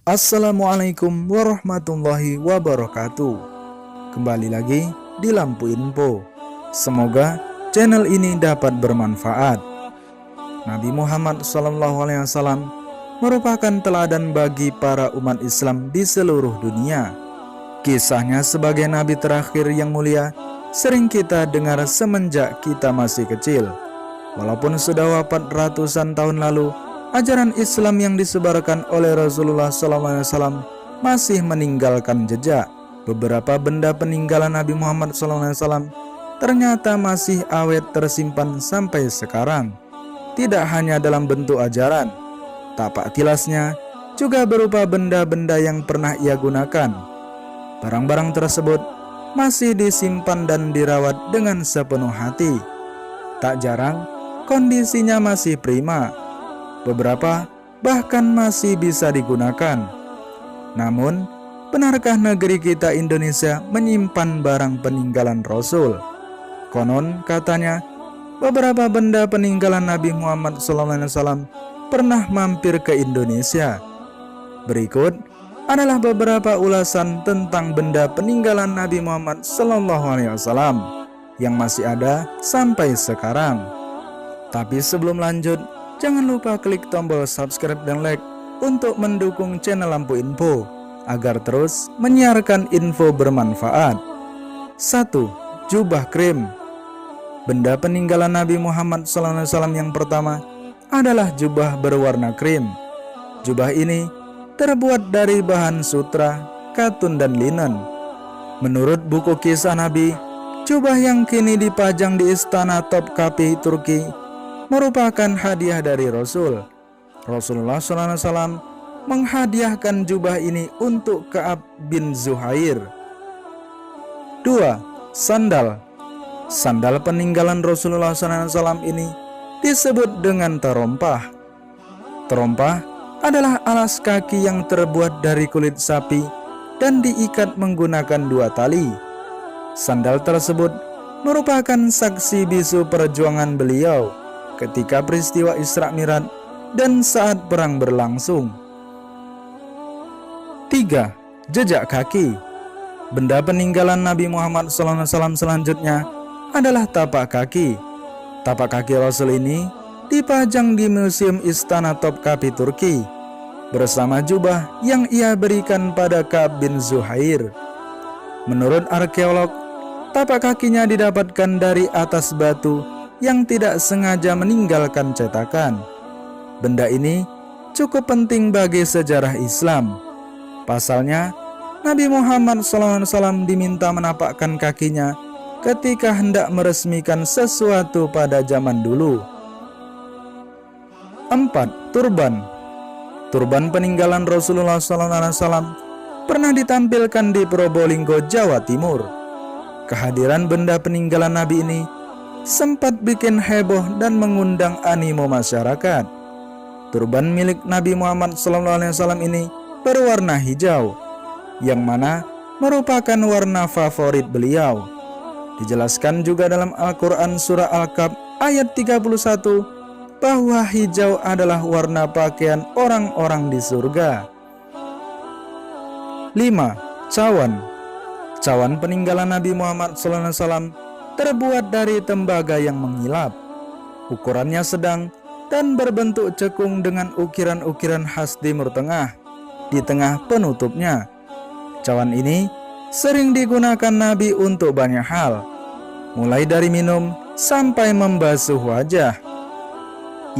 Assalamualaikum warahmatullahi wabarakatuh. Kembali lagi di Lampu Info. Semoga channel ini dapat bermanfaat. Nabi Muhammad SAW merupakan teladan bagi para umat Islam di seluruh dunia. Kisahnya sebagai nabi terakhir yang mulia sering kita dengar semenjak kita masih kecil. Walaupun sudah wafat ratusan tahun lalu, ajaran Islam yang disebarkan oleh Rasulullah SAW masih meninggalkan jejak. Beberapa benda peninggalan Nabi Muhammad SAW ternyata masih awet tersimpan sampai sekarang. Tidak hanya dalam bentuk ajaran, tapak tilasnya juga berupa benda-benda yang pernah ia gunakan. Barang-barang tersebut masih disimpan dan dirawat dengan sepenuh hati. Tak jarang kondisinya masih prima. Beberapa bahkan masih bisa digunakan. Namun, benarkah negeri kita Indonesia menyimpan barang peninggalan Rasul? Konon katanya, beberapa benda peninggalan Nabi Muhammad SAW pernah mampir ke Indonesia. Berikut adalah beberapa ulasan tentang benda peninggalan Nabi Muhammad SAW yang masih ada sampai sekarang. Tapi sebelum lanjut, jangan lupa klik tombol subscribe dan like untuk mendukung channel Lampu Info agar terus menyiarkan info bermanfaat. 1. Jubah krim. Benda peninggalan Nabi Muhammad SAW yang pertama adalah jubah berwarna krim. Jubah ini terbuat dari bahan sutra, katun dan linen. Menurut buku kisah Nabi, jubah yang kini dipajang di istana Topkapi Turki merupakan hadiah dari Rasul. Rasulullah SAW menghadiahkan jubah ini untuk Ka'ab bin Zuhair. 2. Sandal. Sandal peninggalan Rasulullah SAW ini disebut dengan terompah. Terompah adalah alas kaki yang terbuat dari kulit sapi dan diikat menggunakan 2 tali. Sandal tersebut merupakan saksi bisu perjuangan beliau ketika peristiwa Isra Mi'raj dan saat perang berlangsung. 3. Jejak kaki. Benda peninggalan Nabi Muhammad SAW selanjutnya adalah tapak kaki. Tapak kaki Rasul ini dipajang di Museum Istana Topkapi Turki bersama jubah yang ia berikan pada Ka'ab bin Zuhair. Menurut arkeolog, tapak kakinya didapatkan dari atas batu yang tidak sengaja meninggalkan cetakan. Benda ini cukup penting bagi sejarah Islam. Pasalnya, Nabi Muhammad SAW diminta menapakkan kakinya ketika hendak meresmikan sesuatu pada zaman dulu. 4. Turban. Turban peninggalan Rasulullah SAW pernah ditampilkan di Probolinggo, Jawa Timur. Kehadiran benda peninggalan Nabi ini sempat bikin heboh dan mengundang animo masyarakat. Turban milik Nabi Muhammad SAW ini berwarna hijau, yang mana merupakan warna favorit beliau. Dijelaskan juga dalam Al-Quran surah Al-Kahf ayat 31 bahwa hijau adalah warna pakaian orang-orang di surga. 5. Cawan. Cawan peninggalan Nabi Muhammad SAW terbuat dari tembaga yang mengilap. Ukurannya sedang dan berbentuk cekung dengan ukiran-ukiran khas Timur Tengah di tengah penutupnya. Cawan ini sering digunakan Nabi untuk banyak hal, mulai dari minum sampai membasuh wajah.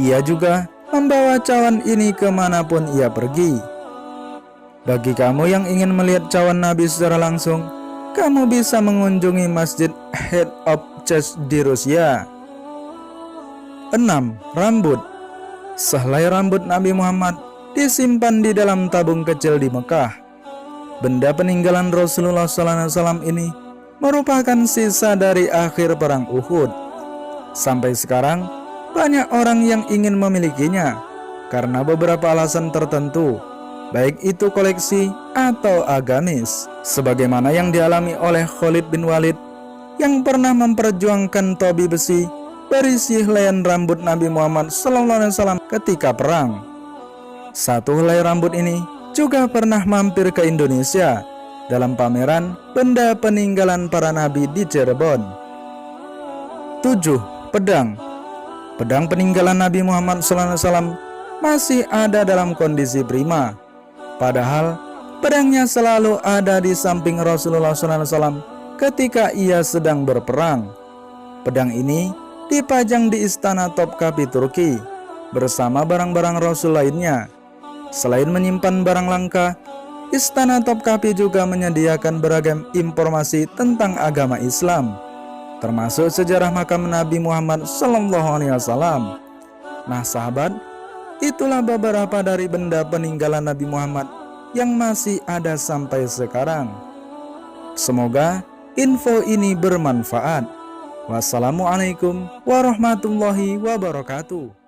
Ia juga membawa cawan ini kemanapun ia pergi. Bagi kamu yang ingin melihat cawan Nabi secara langsung, kamu bisa mengunjungi Masjid Head of Church di Rusia. 6. Rambut. Sehelai rambut Nabi Muhammad disimpan di dalam tabung kecil di Mekah. Benda peninggalan Rasulullah SAW ini merupakan sisa dari akhir perang Uhud. Sampai sekarang, banyak orang yang ingin memilikinya karena beberapa alasan tertentu, baik itu koleksi atau agamis, sebagaimana yang dialami oleh Khalid bin Walid yang pernah memperjuangkan topi besi berisi helaian rambut Nabi Muhammad SAW ketika perang. Satu helai rambut ini juga pernah mampir ke Indonesia dalam pameran benda peninggalan para nabi di Cirebon. 7. Pedang. Pedang peninggalan Nabi Muhammad SAW masih ada dalam kondisi prima. Padahal pedangnya selalu ada di samping Rasulullah SAW ketika ia sedang berperang. Pedang ini dipajang di Istana Topkapi Turki bersama barang-barang Rasul lainnya. Selain menyimpan barang langka, Istana Topkapi juga menyediakan beragam informasi tentang agama Islam, termasuk sejarah makam Nabi Muhammad SAW. Nah sahabat, itulah beberapa dari benda peninggalan Nabi Muhammad yang masih ada sampai sekarang. Semoga info ini bermanfaat. Wassalamualaikum warahmatullahi wabarakatuh.